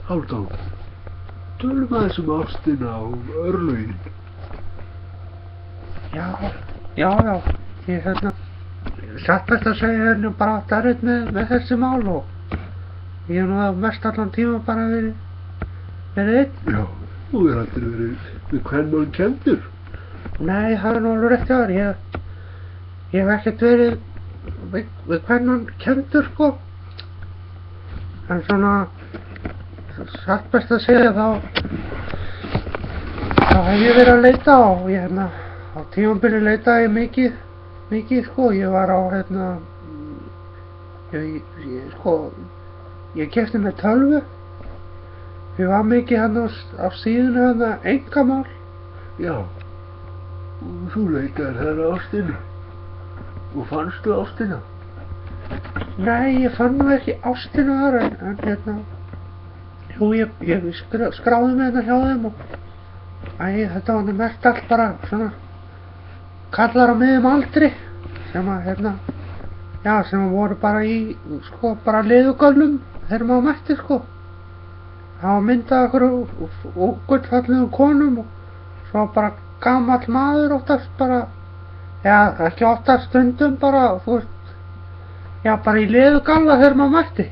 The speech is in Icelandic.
Hálfdán, tölum aðeins ástina og örlögin. Já, ég satt best að segja bara átt erfitt með þessi mál og ég hef nú mest allan tíma bara verið einn. Já, þú er aldrei verið við kvenmann kenndur. Nei, það er nú alveg rétt hjá þér, ég hef ekkert verið við kvenmann kenndur, sko. En svona, satt best að segja þá hef ég verið að leita og ég á tímabili leitaði ég mikið, sko. Ég var á, ég keypti með tölvu. Ég var mikið á síðunni einkamál. Já, og þú leitaðir þar ástina. Og fannstu ástina? Nei, ég fann nú ekki ástina þar en jú, ég skráði mig hjá þeim og þetta var mest allt bara svona kallar á miðjum aldri sem sem voru bara í bara liðugöllum þegar maður mætti, sko. Það var myndað okkur gullfallegum konum og svo bara gamall maður oftast bara, ekki oftast, stundum bara, þú veist, bara í liðugalla þegar maður mætti.